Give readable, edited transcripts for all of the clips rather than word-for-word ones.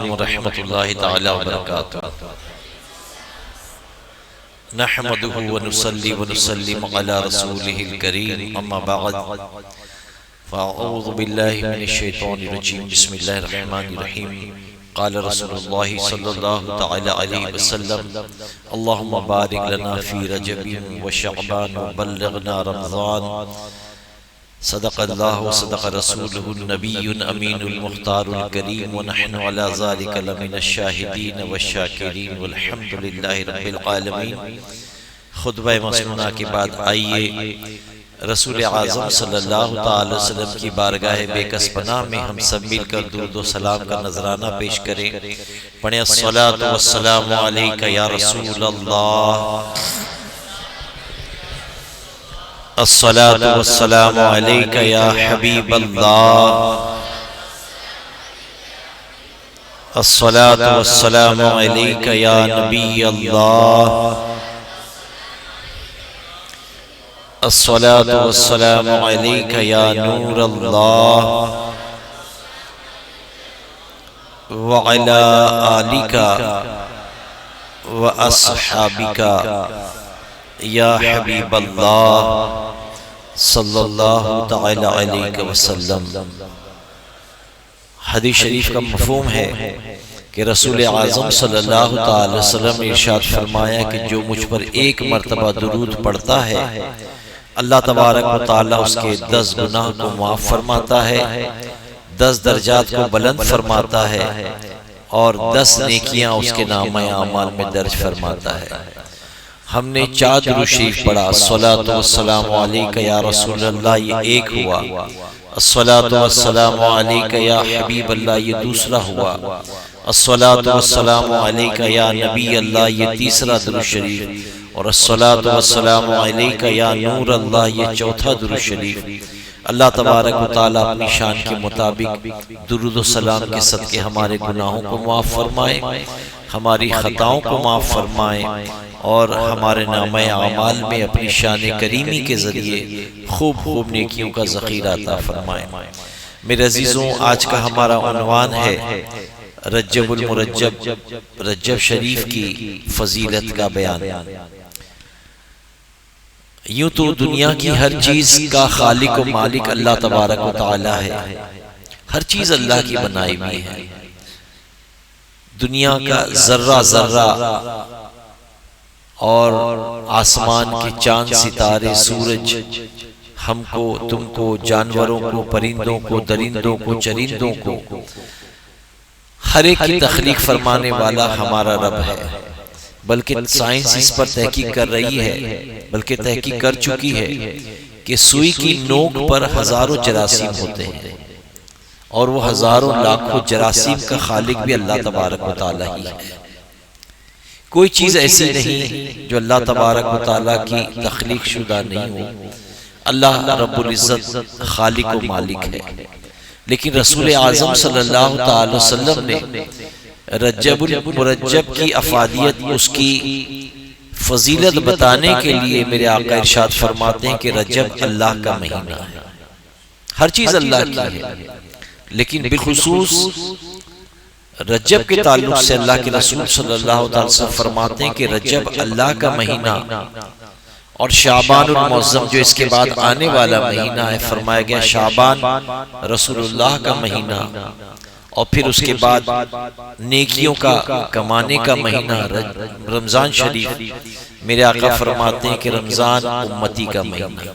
ورحمۃ اللہ تعالی وبرکاتہ نحمده ونصلي ونسلم على رسوله الكريم اما بعد فاعوذ بالله من الشيطان الرجيم بسم الله الرحمن الرحيم قال رسول الله صلى الله تعالى عليه وسلم اللهم بارك لنا في رجب وشعبان وبلغنا رمضان صدق اللہ وصدق رسولہ النبی الامین المختار الکریم ونحن علی ذالک لمن الشاہدین والشاکرین والحمد للہ رب العالمین۔ خطبہ مسنونہ کے بعد آئیے رسول اعظم صلی اللہ تعالی وسلم کی بارگاہ بے کس پناہ میں ہم سب مل کر درود و سلام کا نذرانہ پیش کریں۔ پڑھیں الصلاۃ والسلام علیک یا رسول اللہ، الصلاة والسلام علیک یا حبیب اللہ، الصلاة والسلام علیک یا نبی اللہ، الصلاة والسلام علیک یا نور اللہ، وعلی آلک واصحابک یا حبیب اللہ صلی اللہ تعالی علیہ وسلم۔ حدیث شریف کا مفہوم ہے کہ رسول اعظم صلی اللہ تعالی وسلم نے ارشاد فرمایا کہ جو مجھ پر ایک مرتبہ درود پڑھتا ہے اللہ تبارک و تعالی اس کے 10 گناہ کو معاف فرماتا ہے، 10 درجات کو بلند فرماتا ہے اور 10 نیکیاں اس کے نامہ اعمال میں درج فرماتا ہے۔ ہم نے 4 درود شریف پڑھا، الصلاۃ والسلام علیک یا رسول اللہ یہ ایک ہوا، الصلاۃ والسلام علیک یا حبیب اللہ یہ دوسرا ہوا، الصلاۃ والسلام علیک یا نبی اللہ یہ تیسرا درود شریف، اور الصلاۃ والسلام علیک یا نور اللہ یہ چوتھا درود شریف۔ اللہ تبارک و تعالیٰ اپنی شان کے مطابق درود و سلام کے صدقے ہمارے گناہوں کو معاف فرمائے، ہماری خطاؤں کو معاف فرمائے اور ہمارے نامہ اعمال میں اپنی شان کریمی کے ذریعے خوب نیکیوں کا ذخیرہ عطا فرمائے۔ میرے عزیزوں، آج کا ہمارا عنوان ہے رجب المرجب، رجب شریف کی فضیلت کا بیان۔ یوں تو دنیا کی ہر چیز کا خالق و مالک اللہ تبارک و تعالی ہے، ہر چیز اللہ کی بنائی ہوئی ہے۔ دنیا کا ذرہ ذرہ اور آسمان کے چاند ستارے سورج، ہم کو تم کو، جانوروں کو، پرندوں کو، درندوں کو، چرندوں کو، ہر ایک کی تخلیق فرمانے والا ہمارا رب ہے۔ بلکہ سائنس اس پر تحقیق کر رہی ہے، بلکہ تحقیق کر چکی ہے کہ سوئی کی نوک پر ہزاروں جراثیم ہوتے ہیں اور وہ ہزاروں لاکھوں جراثیم کا خالق بھی اللہ تبارک و تعالی ہی ہے۔ کوئی چیز ایسی نہیں جو اللہ تبارک و تعالیٰ کی تخلیق شدہ نہیں ہو، اللہ رب العزت خالق و مالک ہے۔ لیکن رسول اعظم صلی اللہ تعالی وسلم نے رجب المرجب کی افادیت، اس کی فضیلت بتانے کے لیے میرے آقا ارشاد فرماتے ہیں کہ رجب اللہ کا مہینہ ہے، ہر چیز اللہ کی ہے، لیکن بالخصوص رجب کے تعلق سے اللہ کے رسول صلی اللہ علیہ وسلم فرماتے ہیں کہ رجب اللہ کا مہینہ اور شعبان المعظم جو اس کے بعد آنے والا مہینہ ہے، فرمایا گیا شعبان رسول اللہ کا مہینہ، اور پھر اس کے بعد نیکیوں کا کمانے کا مہینہ رمضان شریف، میرے آقا فرماتے ہیں کہ رمضان امتی کا مہینہ۔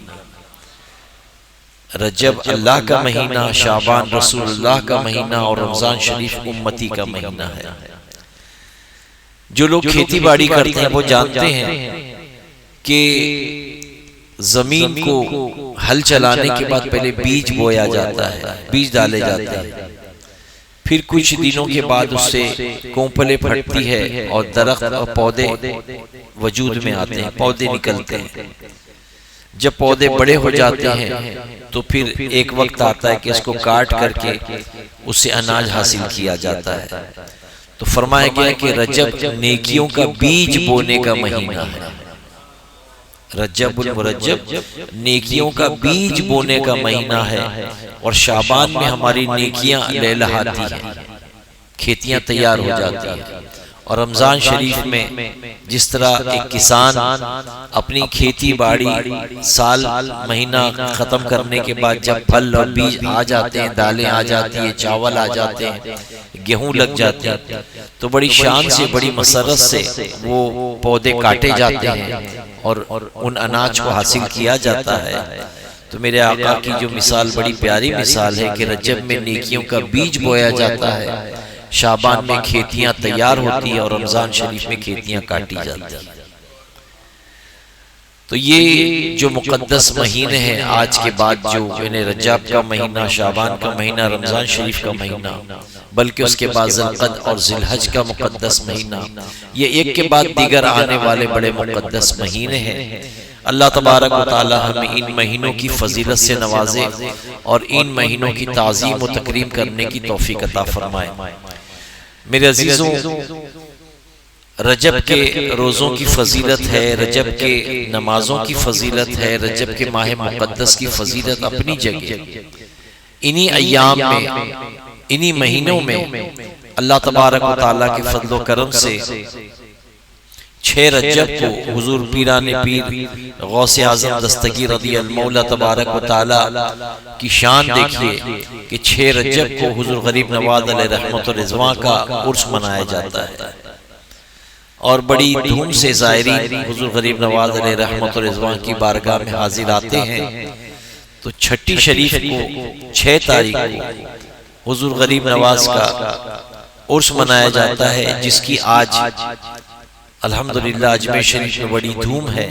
رجب اللہ کا مہینہ، شعبان رسول اللہ کا مہینہ اور رمضان شریف امتی کا مہینہ ہے۔ جو لوگ کھیتی باڑی کرتے ہیں وہ جانتے ہیں کہ زمین کو ہل چلانے کے بعد پہلے بیج بویا جاتا ہے، بیج ڈالے جاتے ہیں، پھر کچھ دنوں کے بعد اس سے کونپلیں پھٹتی ہے اور درخت اور پودے وجود میں آتے ہیں، پودے نکلتے ہیں۔ جب پودے بڑے ہو جاتے ہیں تو پھر ایک وقت آتا ہے کہ اس کو کاٹ کر کے اس سے اناج حاصل کیا جاتا ہے۔ تو فرمایا گیا کہ رجب نیکیوں کا بیج بونے کا مہینہ ہے، رجب المرجب نیکیوں کا بیج بونے کا مہینہ ہے، اور شعبان میں ہماری نیکیاں لہلہاتی ہیں۔ کھیتیاں تیار ہو جاتی ہیں۔ اور رمضان شریف میں جس طرح ایک کسان اپنی کھیتی باڑی سال مہینہ ختم کرنے کے بعد جب پھل اور بیج آ جاتے ہیں، دالیں آ جاتی ہیں، چاول آ جاتے ہیں، گیہوں لگ جاتے ہیں، تو بڑی شان سے بڑی مسرت سے وہ پودے کاٹے جاتے ہیں اور ان اناج کو حاصل کیا جاتا ہے۔ تو میرے آقا کی جو مثال بڑی پیاری مثال ہے کہ رجب میں نیکیوں کا بیج بویا جاتا ہے، شعبان میں کھیتیاں تیار ہوتی ہیں اور رمضان شریف میں کھیتیاں کاٹی جاتی ہیں۔ تو یہ جو مقدس مہینے ہیں آج کے بعد جو یعنی رجب کا مہینہ، شعبان کا مہینہ، رمضان شریف کا مہینہ، بلکہ اس کے بعد ذوالقعدہ اور ذی الحج کا مقدس مہینہ، یہ ایک کے بعد دیگر آنے والے بڑے مقدس مہینے ہیں۔ اللہ تبارک و تعالی ہمیں ان مہینوں کی فضیلت سے نوازے اور ان مہینوں کی تعظیم و تکریم کرنے کی توفیق عطا فرمائے۔ میرے عزیزوں، رجب کے روزوں کی فضیلت ہے، رجب کے نمازوں کی فضیلت ہے، رجب کے ماہ مقدس کی فضیلت اپنی جگہ۔ انہی ایام میں، انہی مہینوں میں اللہ تبارک و تعالیٰ کے فضل و کرم سے 6 رجب کو حضور پیران پیر غوث اعظم دستگیر رضی اللہ تبارک و تعالیٰ کی شان دیکھیے کہ 6 رجب کو حضور غریب نواز علیہ رحمت و رضوان کا عرس منایا جاتا ہے، اور بڑی دھوم سے زائرین حضور غریب نواز علیہ رحمت و رضوان کی بارگاہ میں حاضر آتے ہیں۔ تو چھٹی شریف کو 6 تاریخ کو حضور غریب نواز کا عرس منایا جاتا ہے، جس کی آج الحمدللہ اجمیر شریف میں بڑی دھوم ہے،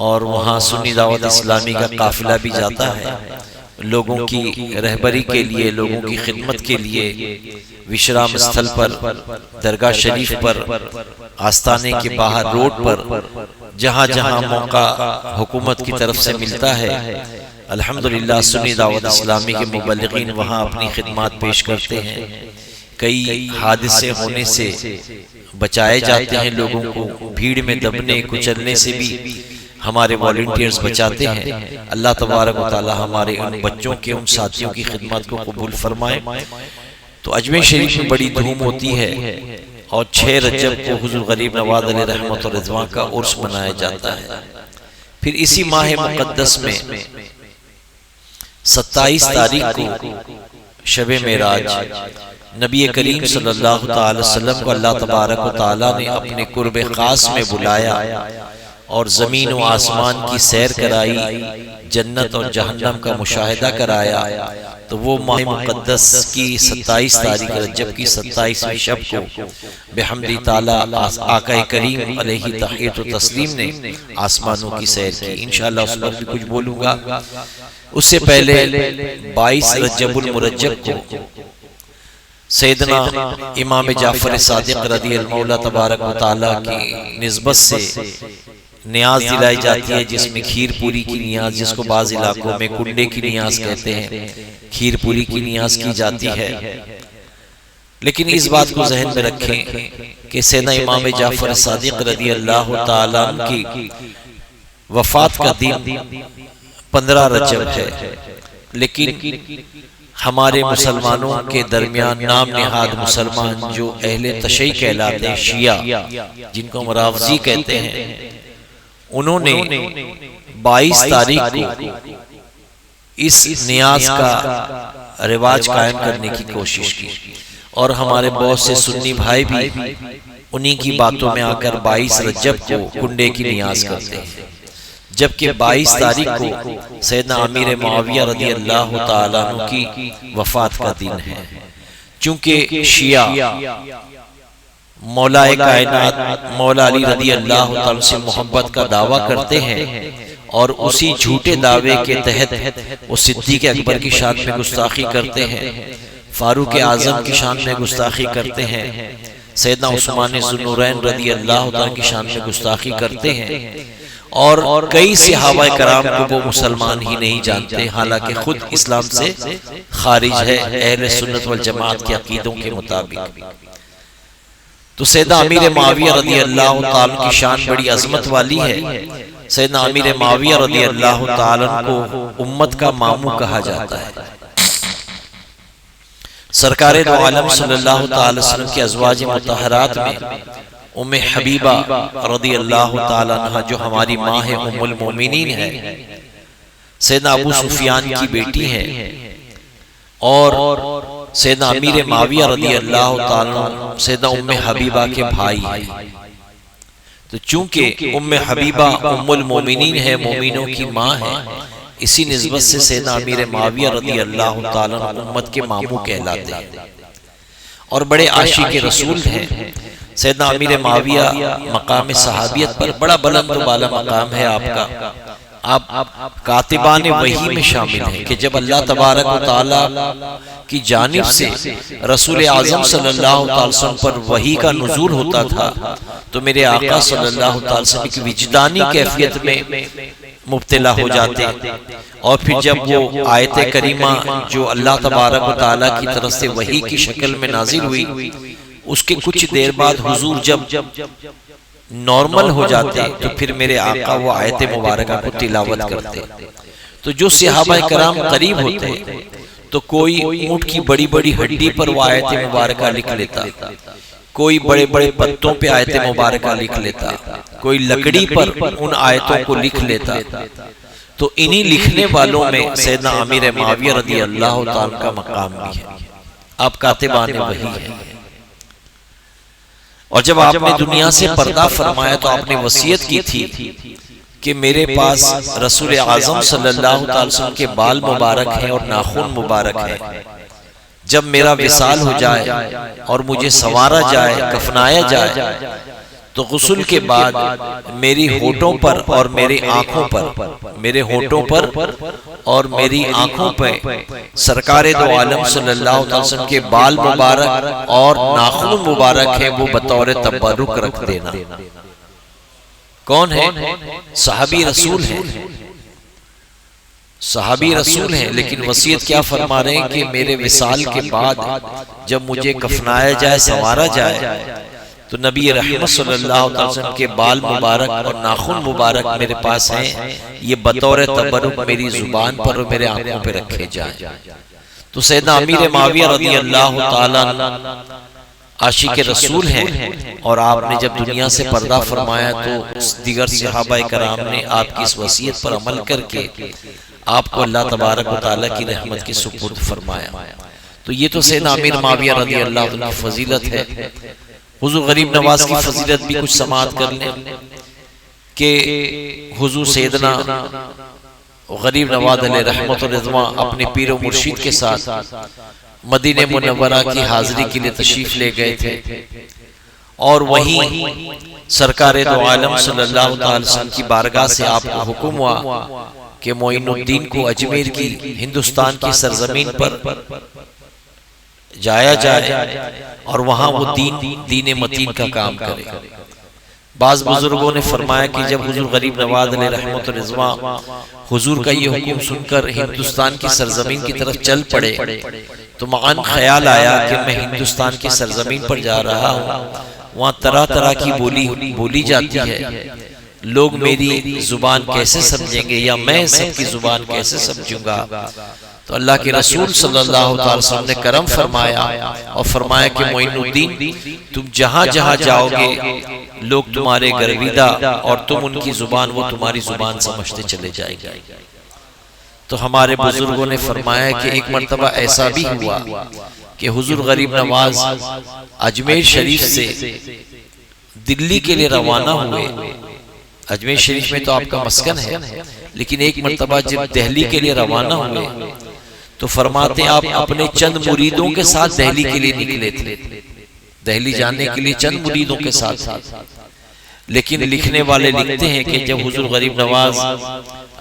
اور وہاں سنی دعوت اسلامی کا قافلہ بھی جاتا ہے لوگوں کی رہبری کے لیے، لوگوں کی خدمت کے لیے، وشرام استھل پر، درگاہ شریف پر، آستانے کے باہر روڈ پر، جہاں جہاں موقع حکومت کی طرف سے ملتا ہے، الحمدللہ سنی دعوت اسلامی کے مبلغین وہاں اپنی خدمات پیش کرتے ہیں۔ کئی حادثے ہونے سے بچائے جاتے ہیں، لوگوں کو بھیڑ میں دبنے کچلنے سے بھی ہمارے والنٹیئرز بچاتے ہیں۔ اللہ تبارک و تعالی ہمارے ان بچوں کے، ان ساتھیوں کی خدمات کو قبول فرمائے۔ تو اجمیر شریف میں بڑی دھوم ہوتی ہے، اور 6 رجب کو حضور غریب نواز علیہ رحمت و رضوان کا عرس منایا جاتا ہے۔ پھر اسی ماہ مقدس میں 27 تاریخ کو شب معراج نبی کریم صلی اللہ تعالی وسلم کو اللہ تبارک و تعالی نے اپنے قرب خاص میں بلایا اور زمین و آسمان کی سیر کرائی، جنت اور جہنم کا مشاہدہ کرایا۔ تو وہ ماہ مقدس کی 27 تاریخ رجب کی 27ویں شب کو بحمد تعالی آقا کریم علیہ تحیت و تسلیم نے آسمانوں کی سیر کی۔ انشاءاللہ اس وقت بھی کچھ بولوں گا۔ اس سے پہلے 22 رجب المرجب کو سیدنا امام جعفر صادق رضی اللہ تبارک و تعالیٰ کی نسبت سے نیاز دلائی جاتی ہے، جس میں کھیر پوری کی نیاز، جس کو بعض علاقوں میں کنڈے کی نیاز کہتے ہیں، کھیر پوری کی نیاز کی جاتی ہے۔ لیکن اس بات کو ذہن میں رکھیں کہ سیدنا امام جعفر صادق رضی اللہ تعالیٰ کی وفات کا دن 15 رجب ہے، لیکن ہمارے مسلمانوں کے درمیان نام نہاد مسلمان جو اہل تشیع کہلاتے ہیں، شیعہ جن کو ہم رافضی کہتے ہیں، انہوں نے 22 تاریخ کو اس نیاز کا رواج قائم کرنے کی کوشش کی، اور ہمارے بہت سے سنی بھائی بھی انہی کی باتوں میں آ کر 22 رجب کو کنڈے کی نیاز کرتے ہیں، جبکہ 22 تاریخ کو سیدنا امیر معاویہ رضی اللہ تعالیٰ عنہ کی وفات کا دن ہے۔ چونکہ شیعہ مولا کائنات مولا علی رضی اللہ تعالیٰ سے محبت کا دعویٰ کرتے ہیں، اور اسی جھوٹے دعوے کے تحت وہ صدیق اکبر کی شان میں گستاخی کرتے ہیں، فاروق اعظم کی شان میں گستاخی کرتے ہیں، سیدنا عثمان ذو النورین رضی اللہ تعالیٰ کی شان میں گستاخی کرتے ہیں، اور کئی صحابہ کرام کو وہ مسلمان ہی نہیں جانتے، حالانکہ خود اسلام سے خارج ہے اہل سنت والجماعت کے عقیدوں کے مطابق۔ تو سیدنا امیر معاویہ رضی اللہ تعالیٰ کی شان بڑی عظمت والی ہے۔ سیدنا امیر معاویہ رضی اللہ تعالیٰ کو امت کا ماموں کہا جاتا ہے۔ سرکار دو عالم صلی اللہ تعالی وسلم کی ازواج مطہرات میں ام حبیبہ رضی اللہ تعالی عنہ جو ہماری ماں ہے، ام المومنین ہے، سیدنا ابو سفیان کی بیٹی ہے، اور سیدنا امیر معاویہ رضی اللہ تعالی عنہ سیدنا ام حبیبہ کے بھائی ہیں۔ تو چونکہ ام حبیبہ ام المومنین ہے، مومنوں کی ماں ہے، اسی نسبت سے سیدنا امیر معاویہ رضی اللہ تعالی عنہ امت کے ماموں کہلاتے ہیں اور بڑے عاشق رسول ہیں۔ سیدنا امیر معاویہ مقام صحابیت پر بڑا بلند و بالا مقام ہے آپ کا۔ آپ کاتبان وحی میں شامل ہیں کہ جب اللہ تبارک و تعالی کی جانب سے رسول اعظم صلی اللہ علیہ وسلم پر وحی کا نزول ہوتا تھا تو میرے آقا صلی اللہ علیہ وسلم کی وجدانی کیفیت میں مبتلا ہو جاتے، اور پھر جب وہ آیت کریمہ جو اللہ تبارک و تعالی کی طرف سے وحی کی شکل میں نازل ہوئی، اس کے کچھ دیر بعد حضور جب نارمل ہو جاتے تو پھر میرے آقا وہ آیت مبارکہ کو تلاوت کرتے۔ تو جو صحابہ کرام قریب ہوتے تو کوئی اونٹ کی بڑی بڑی ہڈی پر وہ آیت مبارکہ لکھ لیتا، کوئی بڑے بڑے پتوں پہ آیت مبارکہ لکھ لیتا، کوئی لکڑی پر ان آیتوں کو لکھ لیتا۔ تو انہی لکھنے والوں میں سیدنا امیر معاویہ رضی اللہ تعالیٰ کا مقام بھی ہے۔ آپ کاتبان وحی ہیں، اور جب آپ نے دنیا سے پردہ فرمایا تو آپ نے وصیت کی تھی کہ میرے پاس رسول اعظم صلی اللہ علیہ وسلم کے بال مبارک ہیں اور ناخن مبارک ہیں، جب میرا وصال ہو جائے اور مجھے سنوارا جائے، کفنایا جائے، تو غسل کے بعد میری ہونٹوں پر اور میری آنکھوں پر، میرے ہونٹوں پر اور میری آنکھوں پہ سرکار دو عالم صلی اللہ علیہ وسلم کے بال مبارک اور ناخن مبارک ہیں، وہ بطور تبرک رکھ دینا۔ کون ہے؟ صحابی رسول ہیں، صحابی رسول ہیں، لیکن وصیت کیا فرما رہے ہیں کہ میرے وصال کے بعد جب مجھے کفنایا جائے، سنوارا جائے، تو نبی رحمت صلی اللہ علیہ وسلم کے بال مبارک اور ناخن مبارک میرے پاس ہیں، یہ بطور تبرک میری زبان پر اور میرے آنکھوں پہ رکھے جائیں۔ تو سیدنا امیر معاویہ رضی اللہ تعالیٰ عاشق رسول ہیں، اور آپ نے جب دنیا سے پردہ فرمایا تو دیگر صحابہ کرام نے آپ کی اس وصیت پر عمل کر کے آپ کو اللہ تبارک و تعالیٰ کی رحمت کے سپرد فرمایا۔ تو یہ تو سیدنا امیر معاویہ رضی اللہ عنہ کی فضیلت ہے۔ حضور غریب نواز کی فضیلت بھی کچھ سماعت کر لیں کہ حضور سیدنا غریب نواز علیہ رحمت و رضوان اپنے پیر و مرشید کے ساتھ مدینہ منورہ کی حاضری کے لیے تشریف لے گئے تھے، اور وہیں سرکار دو عالم صلی اللہ علیہ وسلم کی بارگاہ سے آپ کو حکم ہوا کہ معین الدین کو اجمیر کی ہندوستان کی سرزمین پر جایا جائے اور وہاں وہ دین متین کا کام کرے۔ بعض بزرگوں نے فرمایا کہ جب حضور غریب نواز علیہ رحمت و رضوان حضور کا یہ حکم سن کر ہندوستان کی سرزمین کی طرف چل پڑے تو معاً خیال آیا کہ میں ہندوستان کی سرزمین پر جا رہا ہوں، وہاں طرح طرح کی بولی جاتی ہے، لوگ میری زبان کیسے سمجھیں گے یا میں سب کی زبان کیسے سمجھوں گا۔ تو اللہ کے رسول صلی اللہ علیہ وسلم نے کرم فرمایا اور فرمایا کہ معین الدین تم جہاں جہاں جاؤ گے لوگ تمہارے گرویدہ اور تم ان کی زبان وہ تمہاری زبان سمجھتے چلے جائیں گے۔ تو ہمارے بزرگوں نے فرمایا کہ ایک مرتبہ ایسا بھی ہوا کہ حضور غریب نواز اجمیر شریف سے دلی کے لیے روانہ ہوئے۔ اجمیر شریف میں تو آپ کا مسکن ہے، لیکن ایک مرتبہ جب دہلی کے لیے روانہ ہوئے تو فرماتے ہیں آپ اپنے چند مریدوں کے ساتھ دہلی کے لیے نکلے تھے، دہلی جانے کے لیے چند مریدوں کے ساتھ تھے، لیکن لکھنے والے لکھتے ہیں کہ جب حضور غریب نواز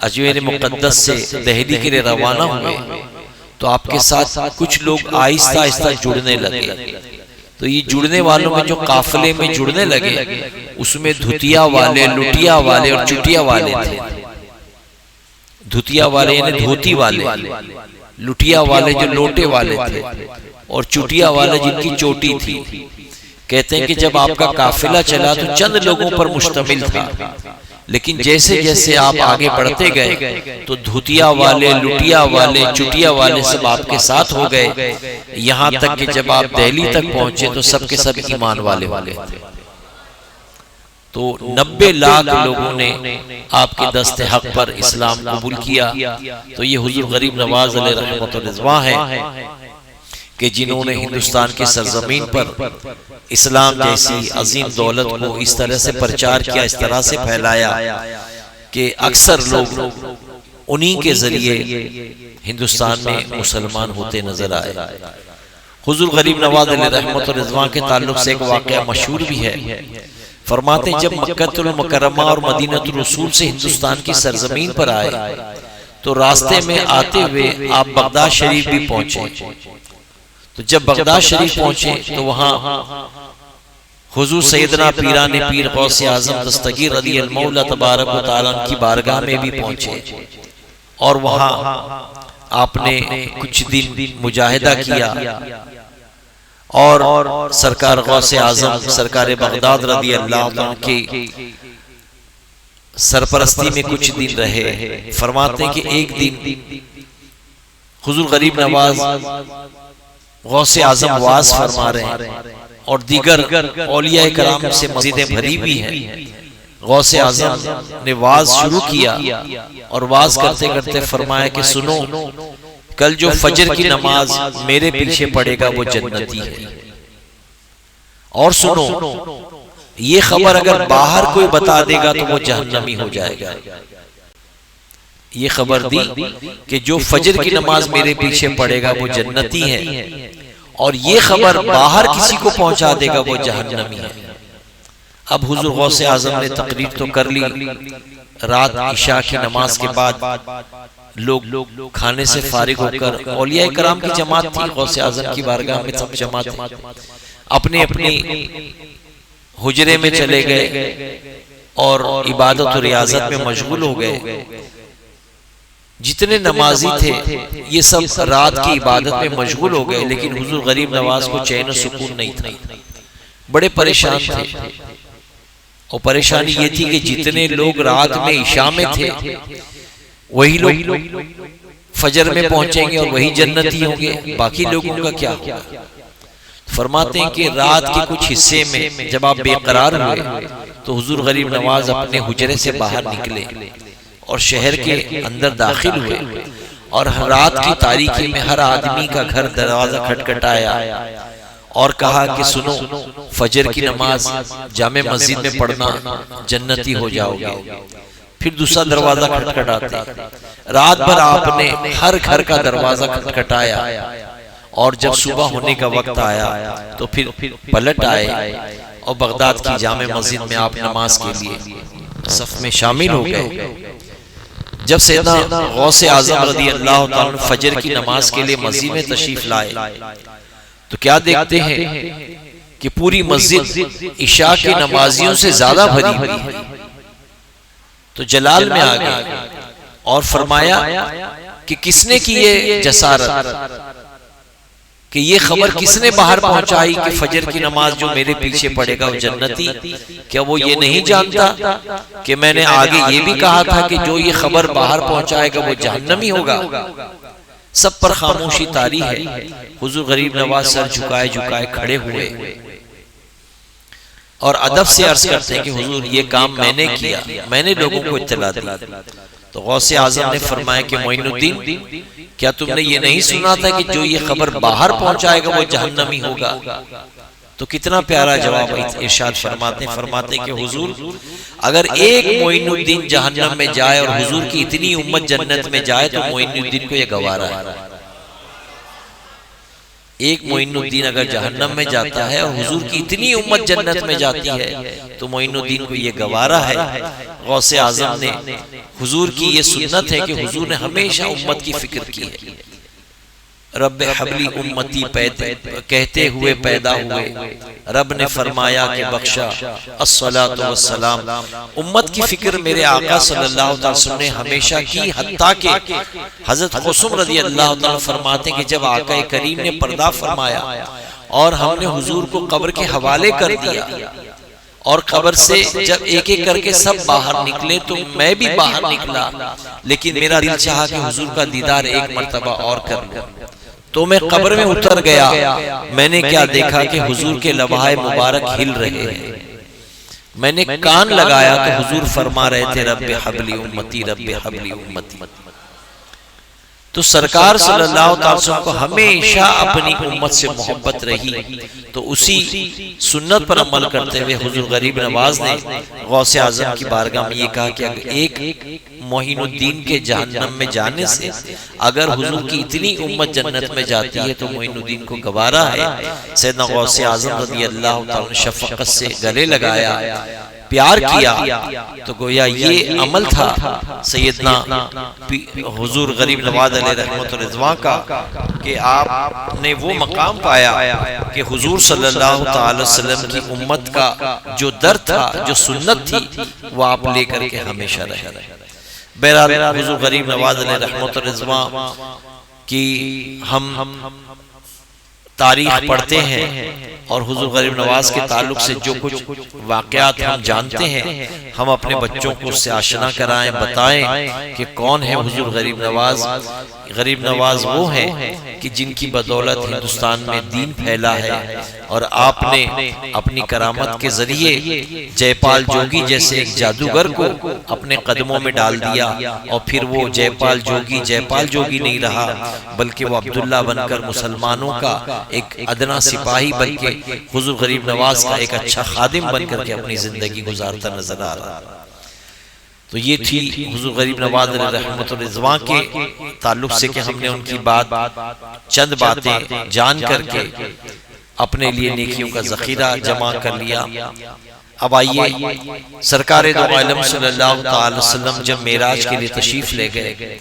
اجمیر مقدس سے دہلی کے لیے روانہ ہوئے تو آپ کے ساتھ کچھ لوگ آہستہ آہستہ جڑنے لگے۔ تو یہ جڑنے والوں میں جو قافلے میں جڑنے لگے اس میں دھتیا والے، لٹیا والے اور چٹیا والے تھے۔ دھتیا والے یعنی دھوتی والے، لٹیا والے جو لوٹے والے تھے، اور چٹیا والے جن کی چوٹی تھی۔ کہتے ہیں کہ جب آپ کا قافلہ چلا تو چند لوگوں پر مشتمل تھا، لیکن جیسے جیسے آپ آگے بڑھتے گئے تو دھوتیا والے، لٹیا والے، چٹیا والے سب آپ کے ساتھ ہو گئے، یہاں تک کہ جب آپ دہلی تک پہنچے تو سب کے سب ایمان والے تھے۔ تو 90 لاکھ لوگوں نے آپ کے دست حق پر اسلام قبول کیا۔ تو یہ حضور غریب نواز علیہ رحمت و رضوان ہے کہ جنہوں نے ہندوستان کی سرزمین پر اسلام جیسی عظیم دولت کو اس طرح سے پرچار کیا، اس طرح سے پھیلایا کہ اکثر لوگ انہی کے ذریعے ہندوستان میں مسلمان ہوتے نظر آئے۔ حضور غریب نواز علیہ رحمت و رضوان کے تعلق سے ایک واقعہ مشہور بھی ہے۔ فرماتے ہیں جب مکہ المکرمہ اور مدینہ الرسول سے ہندوستان کی سرزمین پر آئے تو راستے میں آتے ہوئے آپ بغداد شریف بھی پہنچے۔ تو جب بغداد شریف پہنچے تو وہاں حضور سیدنا پیران پیر غوث اعظم دستگیر رضی المولى تبارک و تعالیٰ کی بارگاہ میں بھی پہنچے، اور وہاں آپ نے کچھ دن مجاہدہ کیا، اور سرکار غوث اعظم سرکار بغداد رضی اللہ عنہ کی سرپرستی میں کچھ دن رہے۔ فرماتے ہیں کہ ایک دن حضور غریب نواز غوث اعظم واز فرما رہے ہیں اور دیگر اولیاء کرام سے مسجدیں بھری بھی ہیں۔ غوث اعظم نے واز شروع کیا اور واز کرتے کرتے فرمایا کہ سنو، کل جو فجر کی نماز میرے پیچھے پڑے گا وہ جنتی ہے، اور سنو یہ خبر اگر باہر کوئی بتا دے گا تو وہ جہنمی ہو جائے گا۔ یہ خبر دی کہ جو فجر کی نماز میرے پیچھے پڑے گا وہ جنتی ہے، اور یہ خبر باہر کسی کو پہنچا دے گا وہ جہنمی ہے۔ اب حضور غوث اعظم نے تقریر تو کر لی، رات عشاء کی نماز کے بعد لوگ کھانے سے فارغ ہو کر، اولیاء کرام کی جماعت تھی، غوث اعظم کی بارگاہ میں سب جماعت اپنے اپنی حجرے میں چلے گئے اور عبادت و ریاضت میں مشغول ہو گئے۔ جتنے نمازی تھے یہ سب رات کی عبادت میں مشغول ہو گئے، لیکن حضور غریب نواز کو چین و سکون نہیں تھا، بڑے پریشان تھے۔ اور پریشانی یہ تھی کہ جتنے لوگ رات میں عشاء میں تھے وہی لوگ فجر میں پہنچیں گے اور وہی جنتی ہوں گے، باقی لوگوں کا کیا ہوگا؟ فرماتے ہیں کہ رات کے کچھ حصے میں جب آپ بے قرار ہوئے تو حضور غریب نواز اپنے حجرے سے باہر نکلے اور شہر کے اندر داخل ہوئے، اور رات کی تاریکی میں ہر آدمی کا گھر دروازہ کھٹکھٹایا اور کہا کہ سنو، فجر کی نماز جامع مسجد میں پڑھنا جنتی ہو جاؤ گے۔ پھر دوسرا دروازہ کھٹکھٹاتے، رات بھر آپ نے ہر گھر کا دروازہ کھٹکھٹایا، اور جب صبح ہونے کا وقت آیا تو پھر پلٹ آئے اور بغداد کی جامع مسجد میں آپ نماز کے لیے صف میں شامل ہو گئے۔ جب سیدنا غوث اعظم رضی اللہ تعالیٰ فجر کی نماز کے لیے مسجد میں تشریف لائے تو کیا دیکھتے ہیں کہ پوری مسجد عشاء کی نمازیوں سے زیادہ بھری ہوئی ہے۔ تو جلال میں آ گئے اور فرمایا کہ کس نے کی یہ جسارت، کہ یہ خبر کس نے باہر پہنچائی کہ فجر کی نماز جو میرے پیچھے پڑے گا وہ جنتی؟ کیا وہ یہ نہیں جانتا کہ میں نے آگے یہ بھی کہا تھا کہ جو یہ خبر باہر پہنچائے گا وہ جہنمی ہوگا؟ سب پر خاموشی طاری ہے۔ حضور غریب نواز سر جھکائے جھکائے کھڑے ہوئے اور ادب سے عرض کرتے ہیں کہ حضور یہ کام میں نے کیا، میں نے لوگوں کو اطلاع دی۔ تو غوث اعظم نے فرمایا کہ معین الدین، کیا تم نے یہ نہیں سنا تھا کہ جو یہ خبر باہر پہنچائے گا وہ جہنمی ہوگا؟ تو کتنا پیارا جواب ارشاد فرماتے کہ حضور اگر ایک معین الدین جہنم میں جائے اور حضور کی اتنی امت جنت میں جائے تو معین الدین کو یہ گوارا ہے۔ ایک معین الدین اگر جہنم میں جاتا ہے اور حضور کی اتنی امت جنت میں جاتی ہے تو معین الدین کو یہ گوارا ہے۔ غوث اعظم نے حضور کی یہ سنت ہے کہ حضور نے ہمیشہ امت کی فکر کی ہے۔ رب حبلی امتی کہتے ہوئے پیدا ہوئے، رب نے فرمایا کہ بخشا الصلاۃ والسلام۔ امت کی فکر میرے آقا صلی اللہ علیہ وسلم نے ہمیشہ کی، حتیٰ کہ حضرت قسم رضی اللہ عنہ فرماتے ہیں کہ جب آقا کریم نے پردہ فرمایا اور ہم نے حضور کو قبر کے حوالے کر دیا اور قبر سے جب ایک ایک کر کے سب باہر نکلے تو میں بھی باہر نکلا، لیکن میرا دل چاہا کہ حضور کا دیدار ایک مرتبہ اور کر لوں۔ تو میں قبر میں اتر گیا، میں نے کیا دیکھا کہ حضور کے لبہائے مبارک ہل رہے ہیں۔ میں نے کان لگایا تو حضور فرما رہے تھے رب حبلی امتی، رب حبلی امتی۔ تو سرکار صلی اللہ علیہ وسلم کو ہمیشہ اپنی امت سے محبت رہی، تو اسی سنت پر عمل کرتے ہوئے حضور غریب نواز نے غوث اعظم کی بارگاہ میں یہ کہا کہ ایک معین الدین کے جہنم میں جانے سے اگر حضور کی اتنی امت جنت میں جاتی ہے تو معین الدین کو گوارا ہے۔ سیدنا غوث اعظم رضی اللہ تعالیٰ نے شفقت سے گلے لگایا، پیار کیا، تو گویا یہ عمل تھا سیدنا حضور غریب نواز علیہ رحمت الرضوان کا کہ آپ نے وہ مقام پایا کہ حضور صلی اللہ تعالی وسلم کی امت کا جو درد تھا، جو سنت تھی، وہ آپ لے کر کے ہمیشہ رہے۔ بہرحال حضور غریب نواز علیہ رحمت الرضوان کی ہم تاریخ پڑھتے ہیں اور حضور غریب نواز کے تعلق سے جو کچھ واقعات ہم جانتے ہیں، ہم اپنے بچوں کو اس سے آشنا کرائیں، بتائیں کہ کون ہے حضور غریب نواز۔ غریب نواز وہ ہیں کہ جن کی بدولت ہندوستان میں دین پھیلا ہے، اور آپ نے اپنی کرامت کے ذریعے جے پال جوگی جیسے ایک جادوگر کو اپنے قدموں میں ڈال دیا، اور پھر وہ جے پال جوگی نہیں رہا، بلکہ وہ عبداللہ بن کر مسلمانوں کا ایک ادنا سپاہی بن کے حضور غریب نواز کا ایک اچھا خادم بن کر کے اپنی زندگی گزارتا نظر آ رہا۔ تو یہ تھی حضور غریب نواز علیہ رحمت الرضوان کے تعلق سے کہ ہم نے ان کی چند باتیں جان کر کے اپنے لیے نیکیوں کا ذخیرہ جمع کر لیا۔ اب آئیے، سرکار دو عالم صلی اللہ علیہ وسلم جب معراج کے لیے تشریف لے گئے،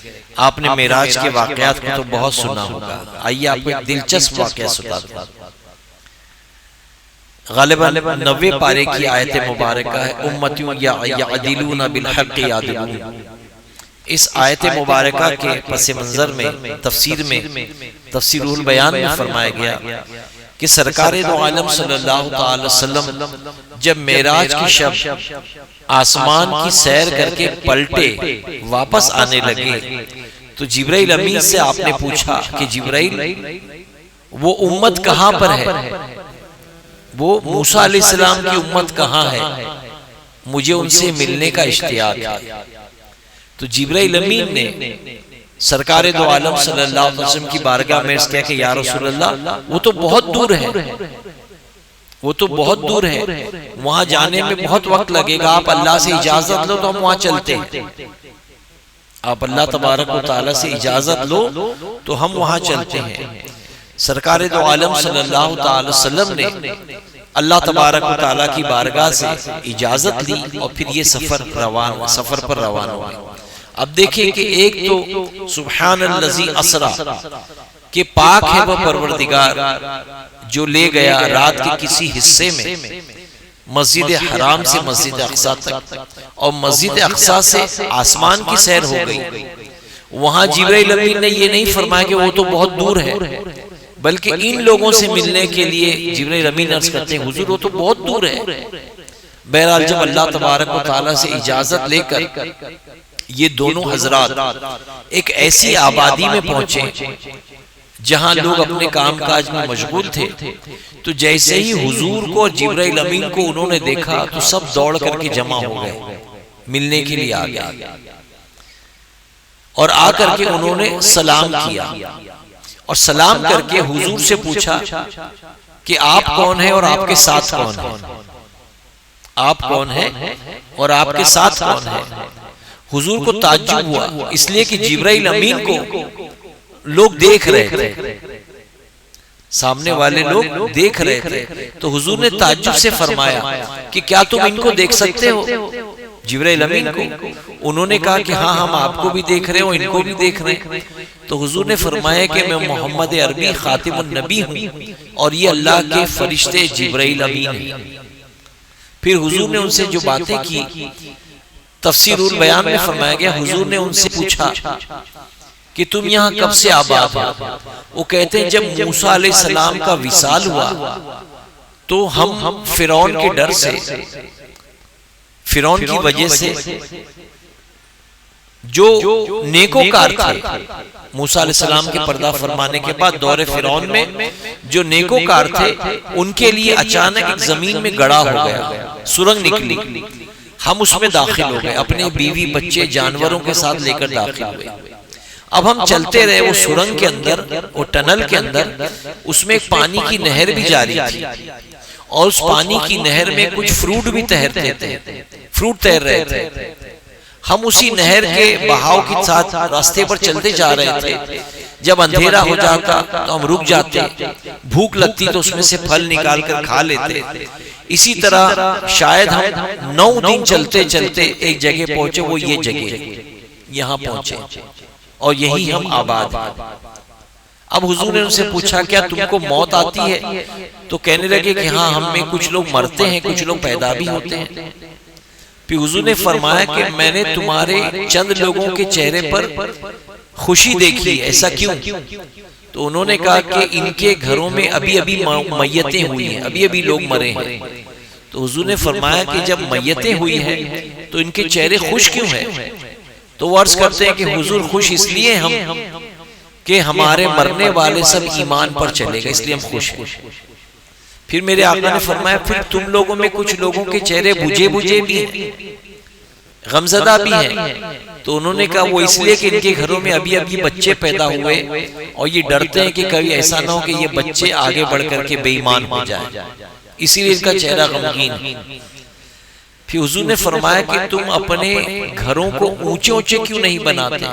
آپ نے معراج کے واقعات کو تو بہت سنا ہوگا، آئیے آپ کو ایک دلچسپ واقعہ سناتا ہوں۔ غالباً 90 پارے کی آیت مبارکہ ہے، امتیوں یعدلون بالحق یعدلون۔ اس آیت مبارکہ کے پس منظر میں تفسیر البیان میں فرمایا گیا کہ سرکار دو عالم صلی اللہ علیہ وسلم جب معراج کی شب آسمان کی سیر کر کے پلٹے واپس آنے لگے تو جبرائیل امین سے آپ نے پوچھا کہ جبرائیل وہ امت کہاں پر ہے، وہ موسیٰ علیہ السلام کی امت کہاں ہے، مجھے ان سے ملنے کا اشتیاق ہے۔ تو جبرائیل امین نے سرکار دو عالم صلی اللہ علیہ وسلم کی بارگاہ میں اس کہا کہ یا رسول اللہ وہ تو بہت دور ہے، وہ تو بہت دور ہے، وہاں جانے میں بہت وقت لگے گا، آپ اللہ سے اجازت لو تو ہم وہاں چلتے ہیں۔ آپ اللہ تبارک و تعالیٰ سے اجازت لو تو ہم وہاں چلتے ہیں۔ سرکار دو عالم صلی اللہ علیہ وسلم نے اللہ تبارک و تعالیٰ کی بارگاہ سے اجازت لی اور پھر یہ سفر پر روان ہوئے۔ اب دیکھیں کہ ایک تو سبحان الذی اسرا کہ پاک ہے وہ پروردگار جو لے گیا رات کے کسی حصے میں مسجد حرام سے مسجد اقصی تک، اور مسجد اقصی سے آسمان کی سیر ہو گئی۔ وہاں جبرائیل امین نے یہ نہیں فرمایا کہ وہ تو بہت دور ہے، بلکہ ان لوگوں سے ملنے کے لیے جبرائیل امین عرض کرتے ہیں حضور وہ تو بہت دور ہے۔ بہرحال جب اللہ تبارک و تعالیٰ سے اجازت لے کر یہ دونوں حضرات ایک ایسی آبادی میں پہنچے جہاں لوگ اپنے کام کاج میں مشغول تھے، تو جیسے ہی حضور کو اور جبرائیل امین کو انہوں نے دیکھا تو سب دوڑ کر کے جمع ہو گئے، ملنے کے لیے آ گئے، اور آ کر کے انہوں نے سلام کیا، اور سلام کر کے حضور سے پوچھا کہ آپ کون ہیں اور آپ کے ساتھ کون ہیں، آپ کون ہیں اور آپ کے ساتھ کون ہیں۔ حضور کو تعجب ہوا، اس لیے کہ جبرائیل امین کو لوگ دیکھ رہے تھے، سامنے والے لوگ دیکھ رہے تھے، تو حضور نے تعجب سے فرمایا کہ کیا تم ان کو دیکھ سکتے ہو، جبرائیل امین کو؟ انہوں نے کہا کہ ہاں ہم آپ کو بھی دیکھ رہے ہوں، ان کو بھی دیکھ رہے ہیں۔ تو حضور نے فرمایا کہ میں محمد عربی خاتم النبی ہوں اور یہ اللہ کے فرشتے جبرائیل امین ہیں۔ پھر حضور نے ان سے جو باتیں کی تفسیر البیان میں فرمایا گیا، حضور نے ان سے پوچھا کہ تم یہاں کب سے آباد ہو؟ وہ کہتے ہیں جب موسیٰ علیہ السلام کا وصال ہوا تو ہم فرعون کے ڈر سے، فرعون کی وجہ سے جو نیکوکار تھے، موسیٰ علیہ السلام کے پردہ فرمانے کے بعد دور فرعون میں جو نیکوکار تھے ان کے لیے اچانک ایک زمین میں گڑھا ہو گیا، سرنگ نکلی، ہم اس میں داخل ہو گئے، اپنے بیوی بچے جانوروں کے ساتھ لے کر داخل ہوئے۔ اب ہم چلتے رہے وہ سرنگ کے اندر، وہ ٹنل کے اندر، اس میں ایک پانی کی نہر بھی جاری تھی، اور اس پانی کی نہر میں کچھ فروٹ بھی تیرتے تھے، فروٹ تیر رہے تھے۔ ہم اسی نہر کے بہاؤ کے ساتھ راستے پر چلتے جا رہے تھے، جب اندھیرا ہو جاتا تو ہم رک جاتے، بھوک لگتی تو اس میں سے پھل نکال کر کھا لیتے۔ اسی طرح شاید ہم 9 دن چلتے چلتے ایک جگہ پہنچے، وہ یہ جگہ یہاں پہنچے، اور یہی ہم آباد ہیں۔ اب حضور نے ان سے پوچھا کیا تم کو موت آتی ہے؟ تو کہنے لگے کہ ہاں، ہم میں کچھ لوگ مرتے ہیں، کچھ لوگ پیدا بھی ہوتے ہیں۔ پھر حضور نے فرمایا کہ میں نے تمہارے چند لوگوں کے چہرے پر خوشی دیکھی، ایسا کیوں؟ تو انہوں نے کہا کہ ان کے گھروں میں ابھی ابھی میتیں ہوئی ہیں، ابھی ابھی لوگ مرے ہیں۔ تو حضور نے فرمایا کہ جب میتیں ہوئی ہیں تو ان کے چہرے خوش کیوں ہیں؟ تو وہ عرض کرتے ہیں کہ حضور خوش اس لیے ہم کہ ہمارے مرنے والے سب ایمان پر چلے گئے، اس لیے ہم خوش ہیں۔ پھر میرے آقا نے فرمایا پھر تم لوگوں میں کچھ لوگوں کے چہرے بجھے بجھے بھی ہیں، غمزدہ بھی ہیں۔ تو انہوں نے کہا وہ اس لیے کہ ان کے گھروں میں ابھی ابھی بچے پیدا ہوئے، اور یہ ڈرتے ہیں کہ کبھی ایسا نہ ہو کہ یہ بچے آگے بڑھ کر کے بے ایمان ہو جائیں، اسی لیے ان کا چہرہ غمگین۔ پھر حضور نے فرمایا کہ تم اپنے گھروں کو اونچے اونچے کیوں نہیں بناتے؟